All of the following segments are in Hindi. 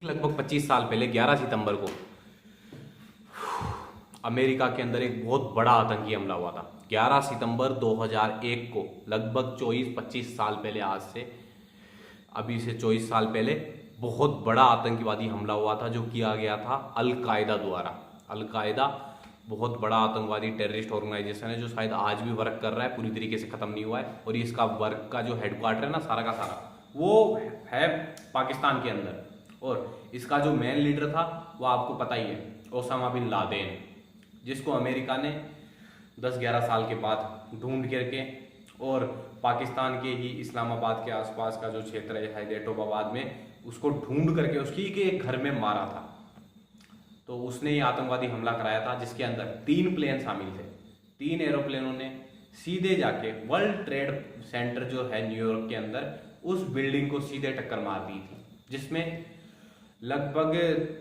लगभग 25 साल पहले 11 सितंबर को अमेरिका के अंदर एक बहुत बड़ा आतंकी हमला हुआ था। 11 सितंबर 2001 को, लगभग 24-25 साल पहले, आज से अभी से 24 साल पहले बहुत बड़ा आतंकवादी हमला हुआ था जो किया गया था अल-कायदा द्वारा। अल-कायदा बहुत बड़ा आतंकवादी टेररिस्ट ऑर्गेनाइजेशन है जो शायद आज भी वर्क कर रहा है, पूरी तरीके से ख़त्म नहीं हुआ है। और इसका वर्क का जो हेडक्वार्टर है ना, सारा का सारा वो है पाकिस्तान के अंदर। और इसका जो मेन लीडर था वो आपको पता ही है, ओसामा बिन लादेन, जिसको अमेरिका ने 10-11 साल के बाद ढूंढ करके और पाकिस्तान के ही इस्लामाबाद के आसपास का जो क्षेत्र है हैदराबाद में, उसको ढूंढ करके उसकी के एक घर में मारा था। तो उसने ये आतंकवादी हमला कराया था जिसके अंदर 3 प्लेन शामिल थे। 3 एरोप्लेनों ने सीधे जाके वर्ल्ड ट्रेड सेंटर जो है न्यूयॉर्क के अंदर, उस बिल्डिंग को सीधे टक्कर मार दी थी, जिसमें लगभग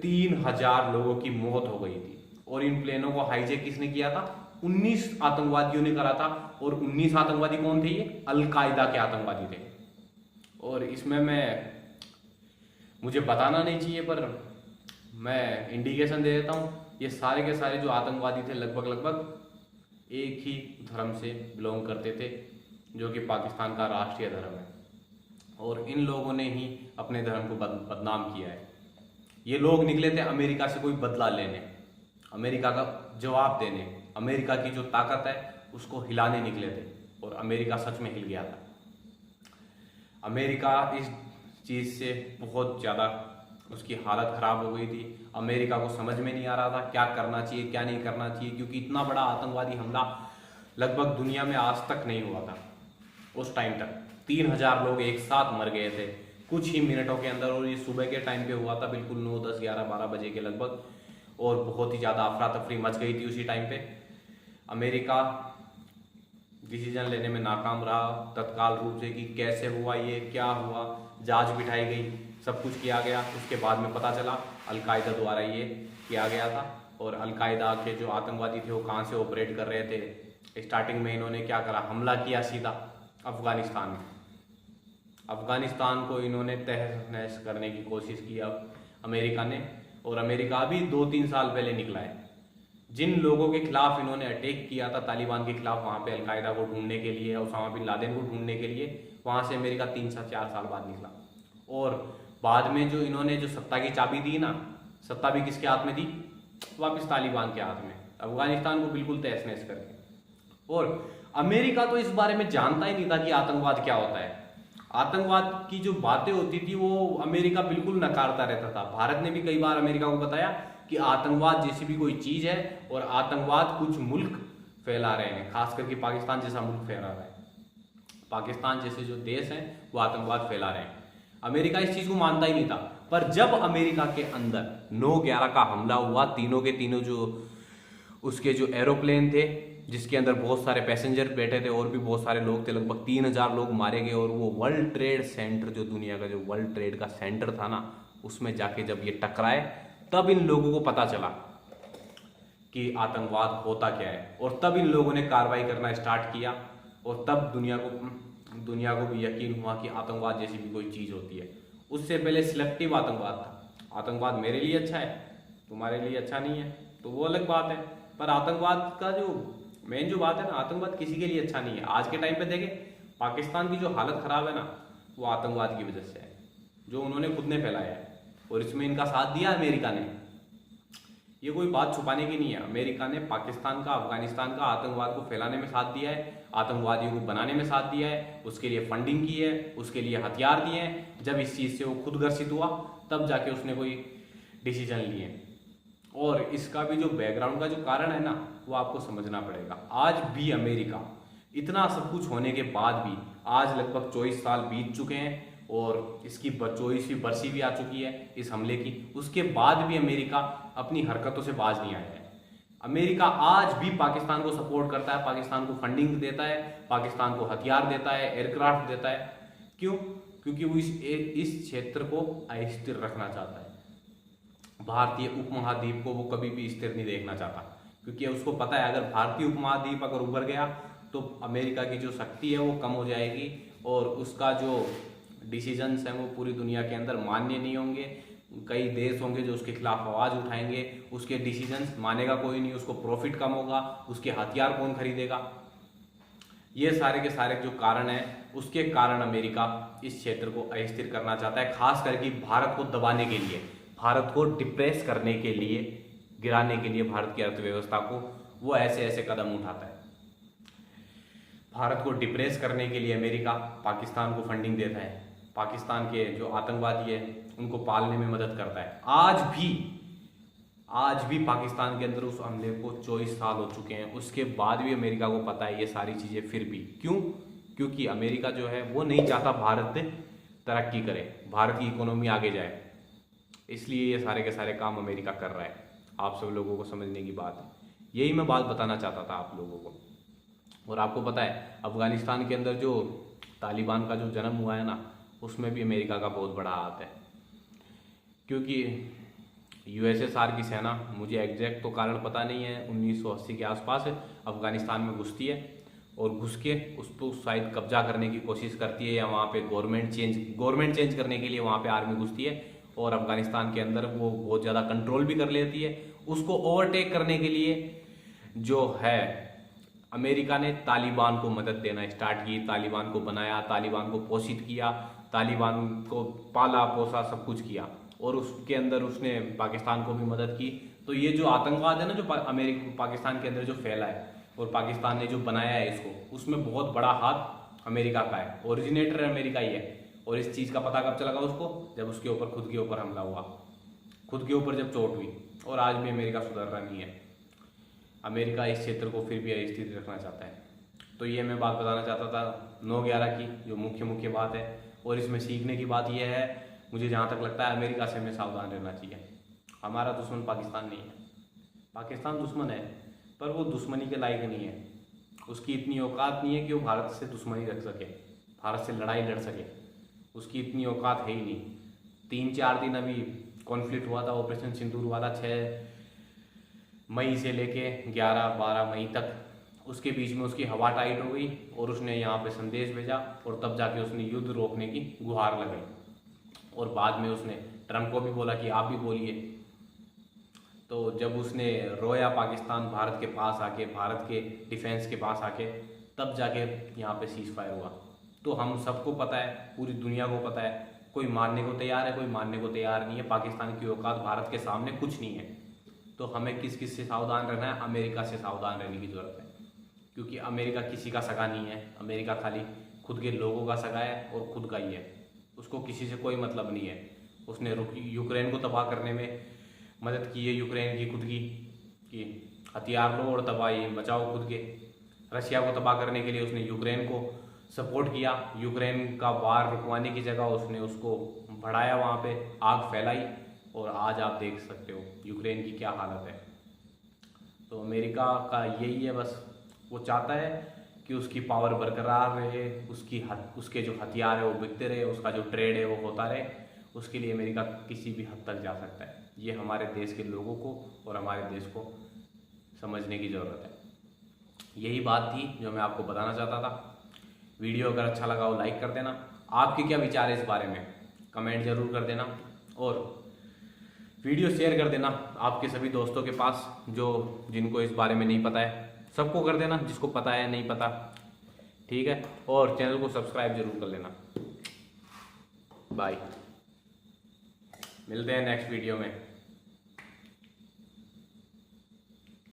3000 लोगों की मौत हो गई थी। और इन प्लेनों को हाईजैक किसने किया था? 19 आतंकवादियों ने करा था। और 19 आतंकवादी कौन थे? ये अल-कायदा के आतंकवादी थे। और इसमें मुझे बताना नहीं चाहिए पर मैं इंडिकेशन दे देता हूँ, ये सारे के सारे जो आतंकवादी थे लगभग एक ही धर्म से बिलोंग करते थे, जो कि पाकिस्तान का राष्ट्रीय धर्म है। और इन लोगों ने ही अपने धर्म को बदनाम किया है। ये लोग निकले थे अमेरिका से कोई बदला लेने, अमेरिका का जवाब देने, अमेरिका की जो ताकत है उसको हिलाने निकले थे। और अमेरिका सच में हिल गया था। अमेरिका इस चीज़ से बहुत ज़्यादा उसकी हालत ख़राब हो गई थी। अमेरिका को समझ में नहीं आ रहा था क्या करना चाहिए क्या नहीं करना चाहिए, क्योंकि इतना बड़ा आतंकवादी हमला लगभग दुनिया में आज तक नहीं हुआ था। उस टाइम तक 3000 लोग एक साथ मर गए थे कुछ ही मिनटों के अंदर। और ये सुबह के टाइम पे हुआ था, बिल्कुल 9, 10, 11, 12 बजे के लगभग। और बहुत ही ज़्यादा अफरा तफरी मच गई थी उसी टाइम पे। अमेरिका डिसीजन लेने में नाकाम रहा तत्काल रूप से कि कैसे हुआ, ये क्या हुआ। जांच बिठाई गई, सब कुछ किया गया। उसके बाद में पता चला अल-कायदा द्वारा ये किया गया था। और अल-कायदा के जो आतंकवादी थे वो कहाँ से ऑपरेट कर रहे थे? स्टार्टिंग में इन्होंने क्या करा, हमला किया सीधा अफगानिस्तान में। अफगानिस्तान को इन्होंने तहस नहस करने की कोशिश की अमेरिका ने। और अमेरिका अभी 2-3 साल पहले निकला है। जिन लोगों के खिलाफ इन्होंने अटैक किया था तालिबान के खिलाफ, वहाँ पे अल-कायदा को ढूंढने के लिए, ओसामा बिन लादेन को ढूंढने के लिए, वहाँ से अमेरिका 3 से 4 साल बाद निकला। और बाद में जो इन्होंने जो सत्ता की चाबी दी ना, सत्ता भी किसके हाथ में दी? वापस तालिबान के हाथ में, अफगानिस्तान को बिल्कुल तहस नहस करके। और अमेरिका तो इस बारे में जानता ही नहीं था कि आतंकवाद क्या होता है। आतंकवाद की जो बातें होती थी वो अमेरिका बिल्कुल नकारता रहता था। भारत ने भी कई बार अमेरिका को बताया कि आतंकवाद जैसी भी कोई चीज़ है और आतंकवाद कुछ मुल्क फैला रहे हैं, खास करके पाकिस्तान जैसा मुल्क फैला रहा है। पाकिस्तान जैसे जो देश हैं वो आतंकवाद फैला रहे हैं। अमेरिका इस चीज़ को मानता ही नहीं था। पर जब अमेरिका के अंदर 9/11 का हमला हुआ, तीनों के तीनों जो उसके जो एरोप्लेन थे जिसके अंदर बहुत सारे पैसेंजर बैठे थे और भी बहुत सारे लोग थे, लगभग 3000 लोग मारे गए। और वो वर्ल्ड ट्रेड सेंटर, जो दुनिया का जो वर्ल्ड ट्रेड का सेंटर था ना, उसमें जाके जब ये टकराए, तब इन लोगों को पता चला कि आतंकवाद होता क्या है। और तब इन लोगों ने कार्रवाई करना स्टार्ट किया। और तब दुनिया को भी यकीन हुआ कि आतंकवाद जैसी भी कोई चीज़ होती है। उससे पहले सिलेक्टिव आतंकवाद था। आतंकवाद मेरे लिए अच्छा है, तुम्हारे लिए अच्छा नहीं है, तो वो अलग बात है। पर आतंकवाद का जो मेन जो बात है ना, आतंकवाद किसी के लिए अच्छा नहीं है। आज के टाइम पे देखें, पाकिस्तान की जो हालत ख़राब है ना, वो आतंकवाद की वजह से है, जो उन्होंने खुद ने फैलाया है। और इसमें इनका साथ दिया अमेरिका ने। ये कोई बात छुपाने की नहीं है। अमेरिका ने पाकिस्तान का, अफगानिस्तान का आतंकवाद को फैलाने में साथ दिया है, आतंकवादियों को बनाने में साथ दिया है, उसके लिए फंडिंग की है, उसके लिए हथियार दिए हैं। जब इस चीज़ से वो खुद ग्रसित हुआ तब जाके उसने कोई डिसीजन लिए। और इसका भी जो बैकग्राउंड का जो कारण है ना, वो आपको समझना पड़ेगा। आज भी अमेरिका, इतना सब कुछ होने के बाद भी, आज लगभग 24 साल बीत चुके हैं और इसकी 24वीं बरसी भी आ चुकी है इस हमले की। उसके बाद भी अमेरिका अपनी हरकतों से बाज नहीं आया है। अमेरिका आज भी पाकिस्तान को सपोर्ट करता है, पाकिस्तान को फंडिंग देता है, पाकिस्तान को हथियार देता है, एयरक्राफ्ट देता है। क्यों? क्योंकि वो इस क्षेत्र को अस्थिर रखना चाहता है। भारतीय उपमहाद्वीप को वो कभी भी स्थिर नहीं देखना चाहता, क्योंकि उसको पता है अगर भारतीय उपमहाद्वीप अगर उभर गया तो अमेरिका की जो शक्ति है वो कम हो जाएगी और उसका जो डिसीजंस हैं वो पूरी दुनिया के अंदर मान्य नहीं होंगे। कई देश होंगे जो उसके खिलाफ आवाज़ उठाएंगे, उसके डिसीजंस मानेगा कोई नहीं, उसको प्रॉफिट कम होगा, उसके हथियार कौन खरीदेगा। ये सारे के सारे जो कारण हैं, उसके कारण अमेरिका इस क्षेत्र को अस्थिर करना चाहता है, खास करके भारत को दबाने के लिए, भारत को डिप्रेस करने के लिए, गिराने के लिए भारत की अर्थव्यवस्था को वो ऐसे ऐसे कदम उठाता है। भारत को डिप्रेस करने के लिए अमेरिका पाकिस्तान को फंडिंग देता है, पाकिस्तान के जो आतंकवादी है उनको पालने में मदद करता है। आज भी पाकिस्तान के अंदर उस हमले को 24 साल हो चुके हैं, उसके बाद भी अमेरिका को पता है ये सारी चीज़ें, फिर भी क्यों? क्योंकि अमेरिका जो है वो नहीं चाहता भारत तरक्की करे, भारत की इकोनॉमी आगे जाए, इसलिए ये सारे के सारे काम अमेरिका कर रहा है। आप सब लोगों को समझने की बात है, यही मैं बात बताना चाहता था आप लोगों को। और आपको पता है अफगानिस्तान के अंदर जो तालिबान का जो जन्म हुआ है ना, उसमें भी अमेरिका का बहुत बड़ा हाथ है, क्योंकि यूएसएसआर की सेना, मुझे एग्जैक्ट तो कारण पता नहीं है, 1980 के आसपास अफगानिस्तान में घुसती है और घुस के उस पर शायद कब्जा करने की कोशिश करती है, या वहाँ पे गवर्नमेंट चेंज करने के लिए वहाँ पे आर्मी घुसती है और अफगानिस्तान के अंदर वो बहुत ज़्यादा कंट्रोल भी कर लेती है। उसको ओवरटेक करने के लिए जो है अमेरिका ने तालिबान को मदद देना स्टार्ट की, तालिबान को बनाया, तालिबान को पोषित किया, तालिबान को पाला पोसा, सब कुछ किया, और उसके अंदर उसने पाकिस्तान को भी मदद की। तो ये जो आतंकवाद है ना, जो पाकिस्तान के अंदर जो फैला है और पाकिस्तान ने जो बनाया है इसको, उसमें बहुत बड़ा हाथ अमेरिका का है, ओरिजिनेटर अमेरिका ही है। और इस चीज़ का पता कब चला उसको? जब उसके ऊपर खुद के ऊपर हमला हुआ, खुद के ऊपर जब चोट हुई। और आज भी अमेरिका सुधर रहा नहीं है, अमेरिका इस क्षेत्र को फिर भी अस्थिर रखना चाहता है। तो ये मैं बात बताना चाहता था 9/11 की, जो मुख्य बात है। और इसमें सीखने की बात यह है, मुझे जहाँ तक लगता है अमेरिका से हमें सावधान रहना चाहिए। हमारा दुश्मन पाकिस्तान नहीं है, पाकिस्तान दुश्मन है, पर वो दुश्मनी के लायक नहीं है, उसकी इतनी औकात नहीं है कि वो भारत से दुश्मनी रख सके, भारत से लड़ाई लड़ सके, उसकी इतनी औकात है ही नहीं। 3-4 दिन अभी कॉन्फ्लिक्ट हुआ था, ऑपरेशन सिंदूर हुआ था 6 मई से लेके 11-12 मई तक, उसके बीच में उसकी हवा टाइट हो गई और उसने यहाँ पे संदेश भेजा, और तब जाके उसने युद्ध रोकने की गुहार लगाई। और बाद में उसने ट्रम्प को भी बोला कि आप भी बोलिए। तो जब उसने रोया पाकिस्तान भारत के पास आके, भारत के डिफेंस के पास आके, तब जाके यहाँ पे सीज फायर हुआ। तो हम सबको पता है, पूरी दुनिया को पता है, कोई मानने को तैयार है, कोई मानने को तैयार नहीं है। पाकिस्तान की औकात भारत के सामने कुछ नहीं है। तो हमें किस किस से सावधान रहना है? अमेरिका से सावधान रहने की ज़रूरत है, क्योंकि अमेरिका किसी का सगा नहीं है। अमेरिका खाली खुद के लोगों का सगा है और खुद का ही है, उसको किसी से कोई मतलब नहीं है। उसने यूक्रेन को तबाह करने में मदद की है, यूक्रेन की खुद की, कि हथियार लो और तबाही बचाओ खुद के। रशिया को तबाह करने के लिए उसने यूक्रेन को सपोर्ट किया, यूक्रेन का वार रुकवाने की जगह उसने उसको बढ़ाया, वहाँ पे आग फैलाई, और आज आप देख सकते हो यूक्रेन की क्या हालत है। तो अमेरिका का यही है, बस वो चाहता है कि उसकी पावर बरकरार रहे, उसके जो हथियार है वो बिकते रहे, उसका जो ट्रेड है वो होता रहे। उसके लिए अमेरिका किसी भी हद तक जा सकता है। ये हमारे देश के लोगों को और हमारे देश को समझने की ज़रूरत है। यही बात थी जो मैं आपको बताना चाहता था। वीडियो अगर अच्छा लगा हो लाइक कर देना। आपके क्या विचार है इस बारे में कमेंट ज़रूर कर देना, और वीडियो शेयर कर देना आपके सभी दोस्तों के पास जिनको इस बारे में नहीं पता है। सबको कर देना जिसको पता है, नहीं पता, ठीक है। और चैनल को सब्सक्राइब जरूर कर लेना। बाय, मिलते हैं नेक्स्ट वीडियो में।